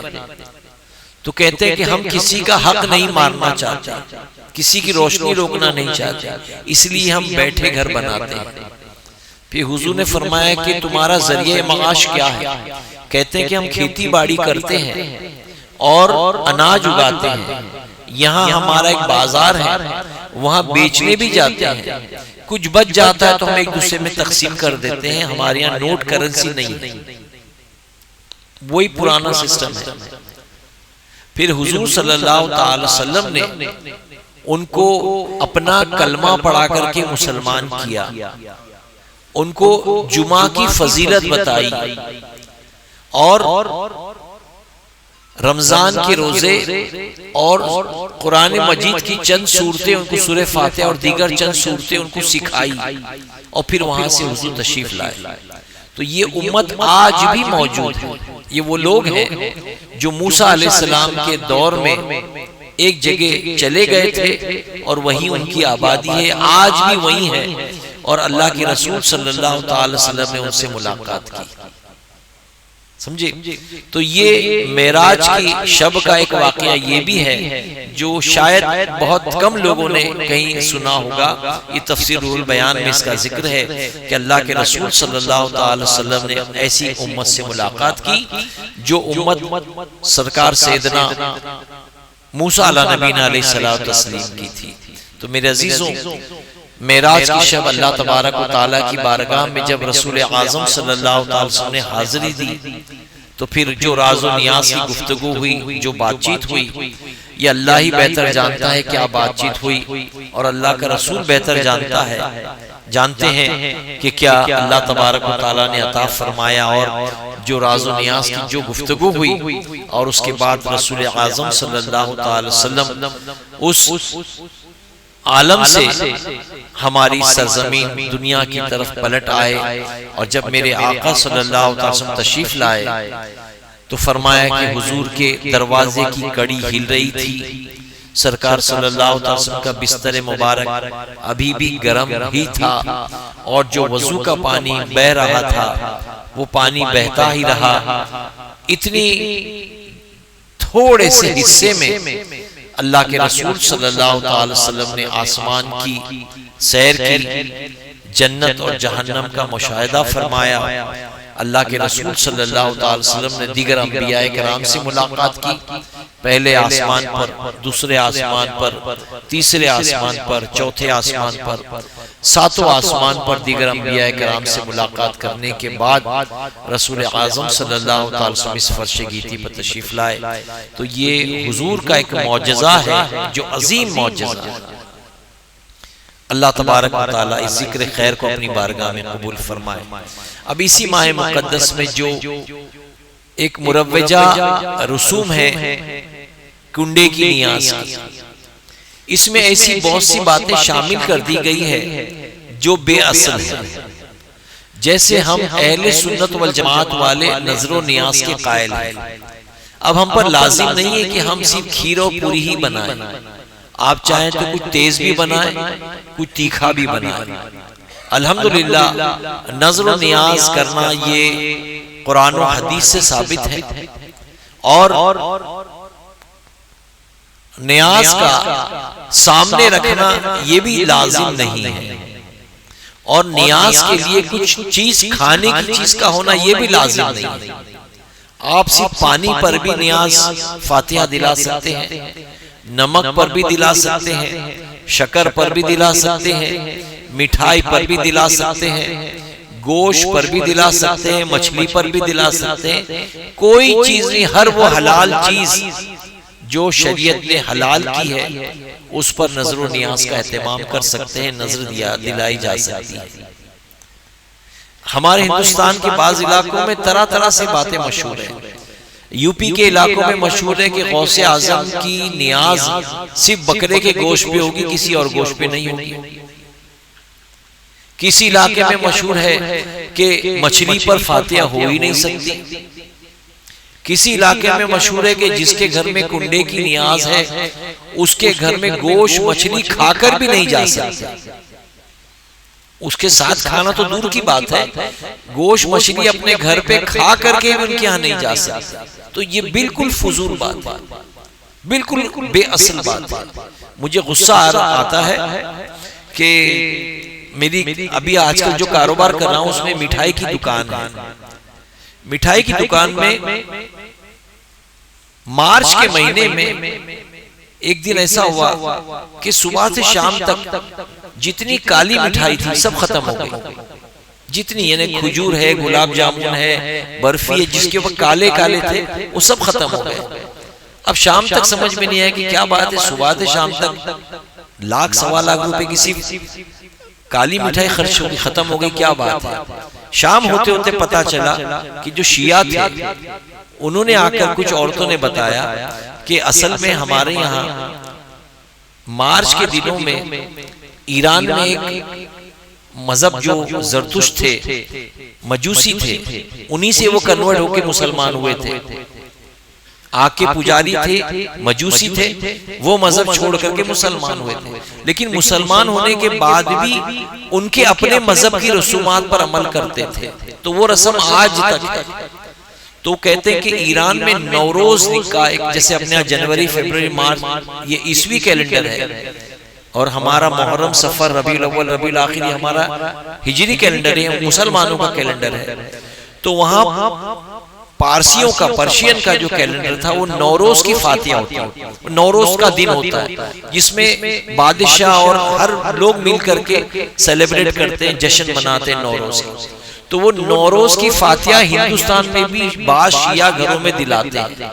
تو کہتے ہیں کہ ہم کسی کا حق نہیں مارنا چاہتے، کسی کی روشنی روکنا نہیں چاہتے، اس لیے ہم بیٹھے گھر بناتے ہیں۔ پھر حضور نے فرمایا کہ تمہارا ذریعہ معاش کیا ہے؟ کہتے ہیں کہ ہم کھیتی باڑی کرتے ہیں اور اناج اگاتے ہیں، یہاں ہمارا ایک بازار ہے، وہاں بیچنے بھی جاتے ہیں، کچھ بچ جاتا ہے تو ہم ایک دوسرے میں تقسیم کر دیتے ہیں، ہمارے یہاں نوٹ کرنسی نہیں، وہی پرانا سسٹم ہے۔ پھر حضور صلی اللہ علیہ وسلم نے ان کو اپنا کلمہ پڑھا کر کے مسلمان کیا، ان کو جمعہ کی فضیلت بتائی، اور رمضان کے روزے اور قرآن مجید کی چند سورتیں، ان کو سورہ فاتحہ اور دیگر چند سورتیں ان کو سکھائی، اور پھر وہاں سے حضور تشریف لائے۔ تو یہ امت آج بھی موجود ہے، یہ وہ لوگ ہیں جو موسیٰ علیہ السلام کے دور میں ایک جگہ چلے گئے تھے اور وہی ان کی آبادی ہے، آج بھی وہی ہے، اور اللہ کے رسول صلی اللہ علیہ وسلم نے ان سے ملاقات کی۔ سمجھے؟ تو یہ معراج کی شب کا ایک واقعہ یہ بھی ہے جو شاید بہت کم لوگوں نے کہیں سنا ہوگا۔ یہ تفسیر روح البیان میں اس کا ذکر ہے کہ اللہ کے رسول صلی اللہ علیہ وسلم نے ایسی امت سے ملاقات کی جو امت سرکار سیدنا موسیٰ علیہ نبینا علیہ السلام کی تھی۔ تو میرے عزیزوں، معراج کی شب اللہ تبارک و تعالیٰ کی بارگاہ میں جب رسول اعظم صلی اللہ علیہ وسلم نے حاضری دی، تو پھر جو راز و نیاز کی گفتگو ہوئی، جو بات چیت ہوئی، یہ اللہ ہی بہتر جانتا ہے کیا بات چیت ہوئی، اور اللہ کا رسول بہتر جانتے ہیں کہ کیا اللہ تبارک و تعالیٰ نے عطا فرمایا، اور جو راز و نیاز کی جو گفتگو ہوئی، اور اس کے بعد رسول اعظم صلی اللہ علیہ وسلم اس عالم سے ہماری سرزمین دنیا کی طرف پلٹ آئے، اور جب میرے آقا صلی اللہ علیہ وسلم تشریف لائے تو فرمایا کہ حضور کے دروازے کی کڑی ہل رہی تھی، سرکار صلی اللہ علیہ وسلم کا بستر مبارک ابھی بھی گرم ہی تھا، اور جو وضو کا پانی بہ رہا تھا وہ پانی بہتا ہی رہا۔ اتنی تھوڑے سے حصے میں اللہ کے رسول صلی اللہ علیہ وسلم نے آسمان کی سیر کی، جنت اور جہنم کا مشاہدہ فرمایا۔ اللہ کے رسول صلی اللہ علیہ وسلم نے دیگر انبیاء کرام سے ملاقات کی، پہلے آسمان پر، دوسرے آسمان پر، تیسرے آسمان پر، چوتھے آسمان پر، ساتوں آسمان پر دیگر انبیاء کرام سے ملاقات کرنے کے بعد رسول اعظم صلی اللہ علیہ وسلم اس فرش گیتی پر تشریف لائے۔ تو یہ حضور کا ایک معجزہ ہے جو عظیم معجزہ ہے۔ اللہ تبارک و تعالیٰ اس ذکر خیر کو اپنی بارگاہ میں قبول فرمائے۔ اب اسی ماہ مقدس میں جو ایک مروجہ رسوم ہے کنڈے کی نیاز کی، اس میں ایسی بہت سی باتیں شامل کر دی گئی ہے جو بے اصل ہے۔ جیسے ہم اہل سنت والجماعت والے نظر و نیاز کے قائل ہیں، اب ہم پر لازم نہیں ہے کہ ہم صرف کھیر و پوری ہی بنائیں، آپ چاہیں تو کچھ تیز بھی بنائیں، کچھ تیکھا بھی بنائیں۔ الحمدللہ نظر و نیاز کرنا یہ قرآن و حدیث سے ثابت ہے، اور نیاز کا سامنے رکھنا یہ بھی لازم نہیں ہے، اور نیاز کے لیے کچھ چیز کھانے کی چیز کا ہونا یہ بھی لازم نہیں ہے۔ آپ صرف پانی پر بھی نیاز فاتحہ دلا سکتے ہیں، نمک پر بھی دلا سکتے ہیں، شکر پر بھی دلا سکتے ہیں، مٹھائی پر بھی دلا سکتے ہیں، گوشت پر بھی دلا سکتے ہیں، مچھلی پر بھی دلا سکتے ہیں، کوئی چیز نہیں، ہر وہ حلال چیز جو شریعت نے حلال کی ہے اس پر نظر و نیاز کا اہتمام کر سکتے ہیں، نظر دلائی جا سکتی ہے۔ ہمارے ہندوستان کے بعض علاقوں میں طرح طرح سے باتیں مشہور ہیں۔ یو پی کے علاقوں میں مشہور ہے کہ غوث اعظم کی نیاز صرف بکرے کے گوشت پہ ہوگی، کسی اور گوشت پہ نہیں ہوگی۔ کسی علاقے میں مشہور ہے کہ مچھلی پر فاتحہ ہو ہی نہیں سکتی۔ کسی علاقے میں مشہور ہے کہ جس کے گھر میں کنڈے کی نیاز ہے اس کے گھر میں گوشت مچھلی کھا کر بھی نہیں جا سکتا۔ اس کے ساتھ کھانا تو دور کی بات ہے، گوشت مچھلی اپنے گھر پہ کھا کر کے ان کے یہاں نہیں جا سکتا۔ تو یہ بالکل فضول بات ہے، بالکل بے اصل بات ہے۔ مجھے غصہ آتا ہے کہ میری ابھی آج کل جو کاروبار کر رہا ہوں اس میں مٹھائی کی دکان ہے۔ مٹھائی کی دکان میں مارچ کے مہینے میں ایک دن ایسا ہوا کہ صبح سے شام تک جتنی کالی مٹھائی تھی سب ختم ہو گئی، جتنی یعنی کھجور ہے، گلاب جامن ہے، برفی ہے، جس کے اوپر کالے کالے تھے وہ سب ختم ہو گئے۔ اب شام تک سمجھ میں نہیں آیا کہ کیا بات ہے، صبح سے شام تک لاکھ سوا لاکھ روپے کی صرف کالی مٹھائی خرچ ہوگی، ختم ہو گئی، کیا بات ہے۔ شام ہوتے ہوتے پتا چلا کہ جو شیعہ تھے انہوں نے آ کر کچھ عورتوں نے بتایا کہ اصل میں ہمارے یہاں مارچ کے دنوں میں ایران میں ایک مذہب جو زرتشت تھے، مجوسی تھے، انہی سے وہ کنورٹ ہو کے مسلمان ہوئے تھے۔ آگ کے پجاری تھے، مجوسی تھے، وہ مذہب چھوڑ کر کے مسلمان ہوئے تھے، لیکن مسلمان ہونے کے بعد بھی ان کے اپنے مذہب کی رسومات پر عمل کرتے تھے، تو وہ رسم آج تک ہے۔ تو کہتے ہیں کہ ایران میں نوروز کا ایک، جیسے اپنے یہاں جنوری، فروری، مارچ یہ عیسوی کیلنڈر ہے، اور ہمارا محرم، صفر، ربیع الاول، ربیع الاخر یہ ہمارا ہجری کیلنڈر ہے، مسلمانوں کا کیلنڈر ہے۔ تو وہاں پارسیوں کا، پرشین کا جو کیلنڈر تھا وہ نوروز کی فاتحہ ہوتی ہے، نوروز کا دن ہوتا ہے جس میں بادشاہ اور ہر لوگ مل کر کے سیلیبریٹ کرتے ہیں، جشن مناتے ہیں نوروز کا۔ تو وہ نوروز کی فاتحہ ہندوستان میں بھی بعض شیعہ گھروں میں دلاتے ہیں،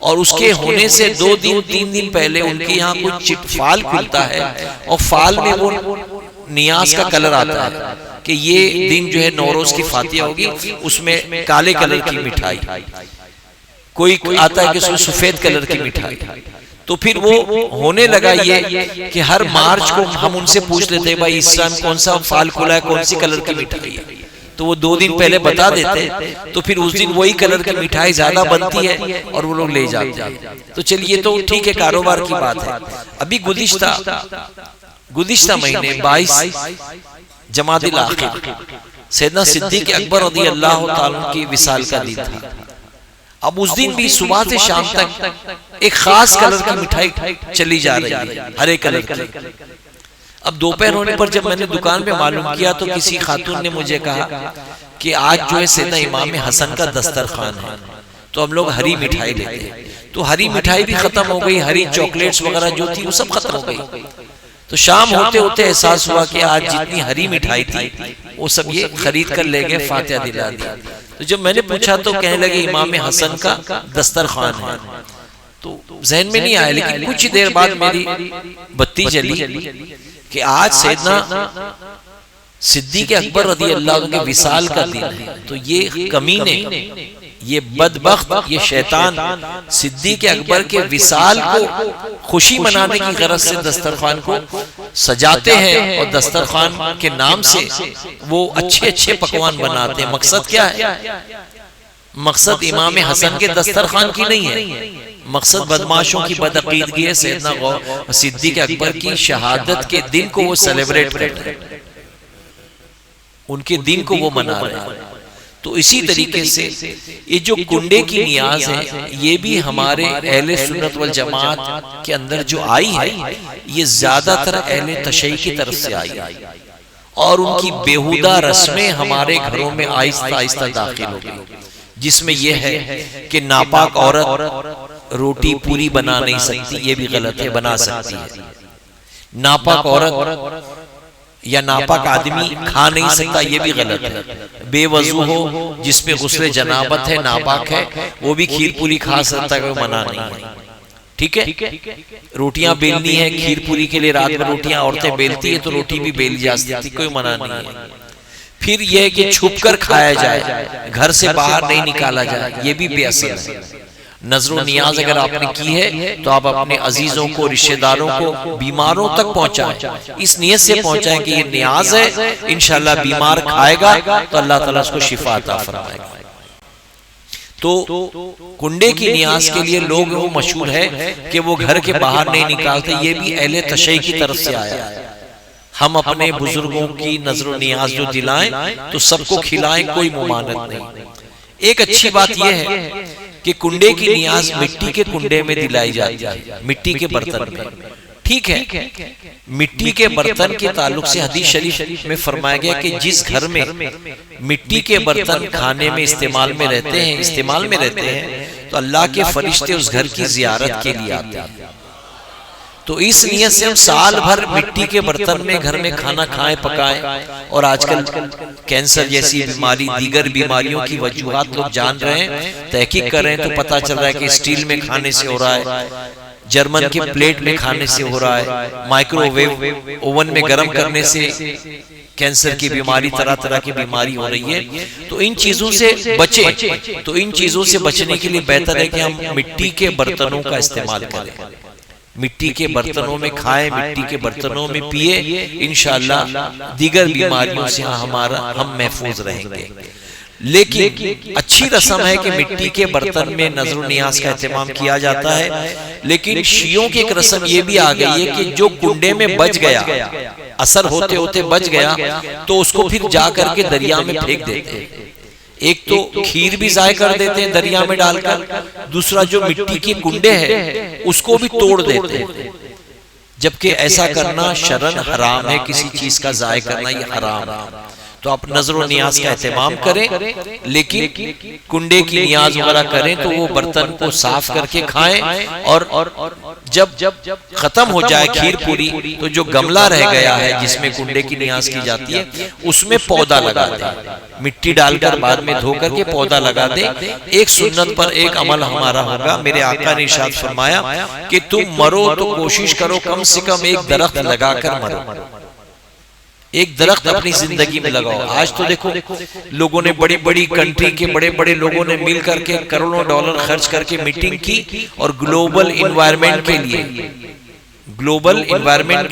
اور اس کے ہونے سے 2 دن 3 دن پہلے ان کے یہاں کچھ فال کھلتا ہے، اور فال میں وہ نیاز کا کلر آتا ہے کہ یہ دن جو ہے نوروز کی فاتحہ ہوگی، اس میں کالے کلر کی مٹھائی، کوئی آتا ہے کہ اس میں سفید کلر کی مٹھائی۔ تو پھر وہ ہونے لگا یہ کہ ہر مارچ کو ہم ان سے پوچھ لیتے ہیں بھائی اس ٹائم کون سا فال کھلا ہے، کون سی کلر کی مٹھائی ہے، تو وہ 2 دن پہلے بتا دیتے، تو پھر اس دن وہی کلر کی مٹھائی زیادہ بنتی ہے اور وہ لوگ لے جاتے ہیں۔ تو چلیے تو ٹھیک ہے، کاروبار کی بات ہے۔ ابھی گزشتہ مہینے 22 جمادی الاخر سیدنا صدیق اکبر رضی اللہ تعالیٰ کی وصال کا دن تھا۔ اب اس دن بھی صبح سے شام تک ایک خاص کلر کی مٹھائی چلی جا رہی ہے، ہرے کلر کی۔ اب دوپہر ہونے پر جب میں نے دکان پہ معلوم کیا تو کسی خاتون نے مجھے کہا کہ آج جو ہے سیدنا امام حسن کا دسترخوان ہے، تو ہم لوگ ہری مٹھائی لیتے ہیں۔ تو ہری مٹھائی بھی ختم ہو گئی، ہری چاکلیٹس وغیرہ جو تھی وہ سب ختم ہو گئی۔ تو شام ہوتے ہوتے احساس ہوا کہ آج جتنی ہری مٹھائی تھی وہ سب یہ خرید کر لے گئے، فاتحہ دلا دیا۔ تو جب میں نے پوچھا تو کہنے لگے امام حسن کا دسترخوان ہے۔ تو ذہن میں نہیں آیا، لیکن کچھ دیر بعد میری بتی جلی کہ آج سیدنا صدیق اکبر رضی اللہ عنہ کے وصال کا دن ہے، تو یہ کمینے، یہ بدبخت، یہ شیطان صدیق اکبر کے وصال کو خوشی منانے کی غرض سے دسترخوان کو سجاتے ہیں اور دسترخوان کے نام سے وہ اچھے اچھے پکوان بناتے ہیں۔ مقصد کیا ہے؟ مقصد امام حسن کے دسترخوان کی نہیں ہے، مقصد بدماشوں کی بدعقیدگی ہے، سیدنا صدیق اکبر کی شہادت کے دن کو وہ سیلیبریٹ کرتے ہیں، ان کے دن کو وہ منا رہے ہیں۔ تو اسی طریقے سے یہ جو کنڈے کی نیاز ہے، یہ بھی ہمارے اہل سنت والجماعت کے اندر جو آئی ہے، یہ زیادہ تر اہل تشیع کی طرف سے آئی ہے، اور ان کی بیہودہ رسمیں ہمارے گھروں میں آہستہ آہستہ داخل ہو گئی، جس میں یہ ہے کہ ناپاک عورت روٹی پوری بنا نہیں سکتی، یہ بھی غلط ہے، بنا سکتی ہے۔ ناپاک عورت یا ناپاک آدمی کھا نہیں سکتا، یہ بھی غلط ہے۔ بے وضو ہو، جس میں غسل جنابت ہے، ناپاک ہے، وہ بھی کھیر پوری کھا سکتا ہے، کوئی منع نہیں ہے، ٹھیک ہے۔ روٹیاں بیلنی ہے، کھیر پوری کے لیے رات میں روٹیاں عورتیں بیلتی ہے تو روٹی بھی بیل جا سکتی، کوئی منع نہیں ہے۔ پھر یہ کہ چھپ کر کھایا جائے، گھر سے باہر نہیں نکالا جائے، یہ بھی بے اصل ہے۔ نظر و نیاز اگر آپ نے کی ہے تو آپ اپنے عزیزوں کو، رشتہ داروں کو، بیماروں تک پہنچائیں، اس نیت سے پہنچائیں کہ یہ نیاز ہے، انشاءاللہ بیمار کھائے گا تو اللہ تعالیٰ اس کو شفا عطا فرمائے گا۔ تو کنڈے کی نیاز کے لیے لوگ وہ مشہور ہے کہ وہ گھر کے باہر نہیں نکالتے، یہ بھی اہل تشیع کی طرف سے آیا ہے۔ ہم اپنے بزرگوں کی نظر و نیاز جو دلائیں تو سب کو کھلائیں، کوئی ممانعت نہیں۔ ایک اچھی بات یہ ہے کہ کنڈے کی نیاز مٹی کے کنڈے میں دلائی جاتی ہے، مٹی کے برتن میں، ٹھیک ہے۔ مٹی کے برتن کے تعلق سے حدیث شریف میں فرمایا گیا کہ جس گھر میں مٹی کے برتن کھانے میں استعمال میں رہتے ہیں تو اللہ کے فرشتے اس گھر کی زیارت کے لیے آتے ہیں۔ تو اس نیت سے ہم سال بھر مٹی کے برتن میں گھر میں کھانا کھائیں، پکائیں، اور آج کل کینسر جیسی بیماری، دیگر بیماریوں کی وجوہات لوگ جان رہے ہیں، تحقیق کر رہے ہیں تو پتہ چل رہا ہے کہ اسٹیل میں کھانے سے ہو رہا ہے، جرمن کے پلیٹ میں کھانے سے ہو رہا ہے، مائکرو ویو اوون میں گرم کرنے سے کینسر کی بیماری، طرح طرح کی بیماری ہو رہی ہے۔ تو ان چیزوں سے بچیں، تو ان چیزوں سے بچنے کے لیے بہتر ہے کہ ہم مٹی کے برتنوں کا استعمال کریں، مٹی کے برتنوں میں کھائیں، مٹی کے برتنوں میں پیئے، انشاءاللہ دیگر بیماریوں سے ہم محفوظ رہیں گے۔ لیکن اچھی رسم ہے کہ مٹی کے برتن میں نظر و نیاز کا اہتمام کیا جاتا ہے، لیکن شیعوں کی ایک رسم یہ بھی آ گئی ہے کہ جو کنڈے میں بچ گیا، اثر ہوتے ہوتے بچ گیا، تو اس کو پھر جا کر کے دریا میں پھینک دیتے ہیں۔ ایک تو کھیر بھی ضائع کر دیتے ہیں دریا میں ڈال کر، دوسرا جو مٹی کے کنڈے ہیں اس کو بھی توڑ دیتے ہیں، جبکہ ایسا کرنا شرعاً حرام ہے، کسی چیز کا ضائع کرنا یہ حرام ہے۔ تو آپ نظر و نیاز کا اہتمام کریں، لیکن کنڈے کی نیاز وغیرہ کریں تو وہ برتن کو صاف کر کے کھائیں، اور جب ختم ہو جائے کھیر پوری تو جو گملہ رہ گیا ہے جس میں کنڈے کی نیاز کی جاتی ہے اس میں پودا لگا دیں، مٹی ڈال کر بعد میں دھو کر کے پودا لگا دیں۔ ایک سنت پر ایک عمل ہمارا ہوگا، میرے آقا نے ارشاد فرمایا کہ تم مرو تو کوشش کرو کم سے کم ایک درخت لگا کر مرو، ایک درخت اپنی زندگی میں لگاؤ۔ آج تو دیکھو لوگوں نے بڑی بڑی کنٹری کے بڑے بڑے لوگوں نے مل کر کے کروڑوں ڈالر خرچ کر کے میٹنگ کی، اور گلوبل انوائرمنٹ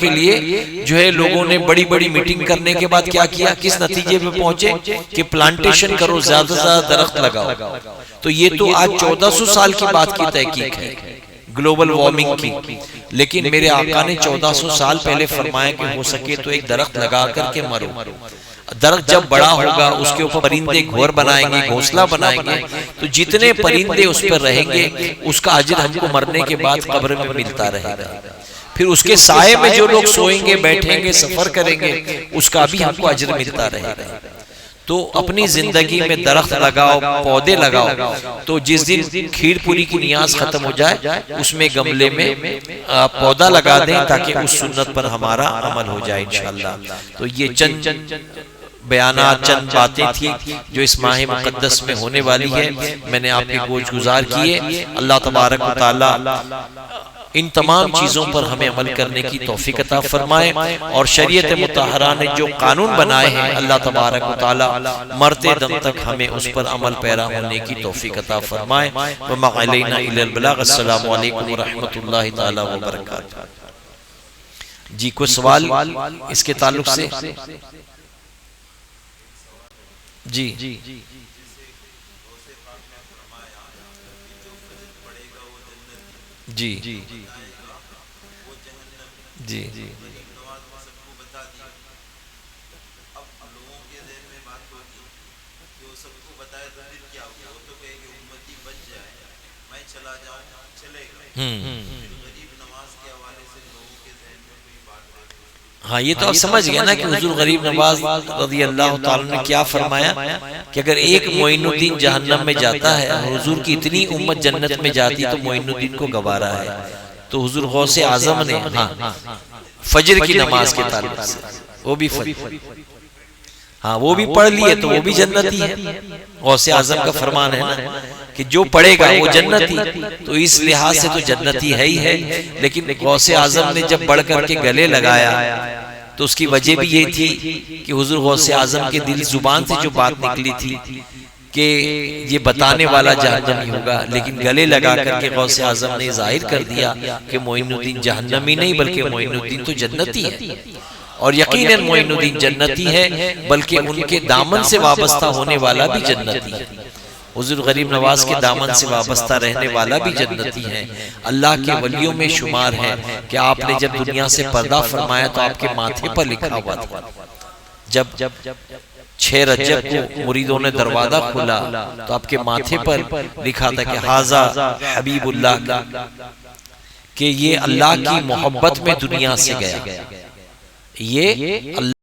کے لیے جو ہے لوگوں نے بڑی بڑی میٹنگ کرنے کے بعد کیا کیا، کس نتیجے پہ پہنچے کہ پلانٹیشن کرو، زیادہ سے زیادہ درخت لگاؤ۔ تو یہ تو آج 1400 سال کی بات کی تحقیق ہے گلوبل وارمنگ کی، لیکن میرے آقا نے 1400 سال پہلے فرمایا کہ ہو سکے تو ایک درخت لگا کر کے مرو۔ درخت جب بڑا ہوگا اس کے اوپر پرندے گھور بنائیں گے، گھونسلہ بنائیں گے، تو جتنے پرندے اس پر رہیں گے اس کا اجر ہم کو مرنے کے بعد قبر میں ملتا رہے گا۔ پھر اس کے سائے میں جو لوگ سوئیں گے، بیٹھیں گے، سفر کریں گے، اس کا بھی ہم کو اجر ملتا رہے گا۔ تو اپنی زندگی میں درخت لگاؤ، پودے لگاؤ، تو جس دن کھیر پوری کی نیاز ختم ہو جائے اس میں گملے میں پودا لگا دیں تاکہ اس سنت پر ہمارا عمل ہو جائے انشاءاللہ۔ تو یہ چند بیانات، چند باتیں تھیں جو اس ماہ مقدس میں ہونے والی ہے، میں نے آپ کے گوش گزار کیے۔ اللہ تبارک و تعالی ان تمام چیزوں پر ہمیں عمل کرنے کی توفیق عطا فرمائے، اور شریعت مطہرہ نے جو قانون بنائے ہیں اللہ تبارک و تعالی مرتے دم تک ہمیں اس پر عمل پیرا ہونے کی توفیق عطا فرمائے۔ وما علینا الا البلاغ۔ السلام علیکم ورحمۃ اللہ تعالی وبرکاتہ۔ جی کوئی سوال اس کے تعلق سے؟ جی جی جی ہاں یہ تو آپ سمجھ گئے نا کہ حضور غریب نواز رضی اللہ تعالیٰ نے کیا فرمایا کہ اگر ایک معین الدین جہنم میں جاتا ہے، حضور کی اتنی امت جنت میں جاتی تو معین الدین کو گوارا ہے۔ تو حضور غوث اعظم نے فجر کی نماز کے تعلق سے وہ بھی وہ بھی پڑھ لیے تو وہ بھی جنتی ہے۔ غوث اعظم کا فرمان ہے نا کہ جو پڑھے گا وہ جنتی، تو اس لحاظ سے تو جنتی ہے ہی ہے۔ لیکن غوث اعظم نے جب بڑھ کر کے گلے لگایا تو اس کی وجہ بھی یہ تھی کہ حضور غوث اعظم کے دل زبان سے جو بات نکلی تھی کہ یہ بتانے والا جہنمی ہوگا، لیکن گلے لگا کر کے غوث اعظم نے ظاہر کر دیا کہ معین الدین جہنمی نہیں بلکہ معین الدین تو جنتی ہے، اور یقیناً معین الدین جنتی ہے بلکہ ان کے دامن سے وابستہ ہونے والا بھی جنتی ہے۔ حضور غریب نواز کے دامن سے وابستہ رہنے والا بھی جنتی ہے۔ اللہ کے ولیوں میں شمار ہے کہ آپ نے جب دنیا سے پردہ فرمایا تو آپ کے ماتھے پر لکھا ہوا تھا، جب 6 رجب کو مریدوں نے دروازہ کھولا تو آپ کے ماتھے پر لکھا تھا کہ ھذا حبیب اللہ، کہ یہ اللہ کی محبت میں دنیا سے گیا، یہ اللہ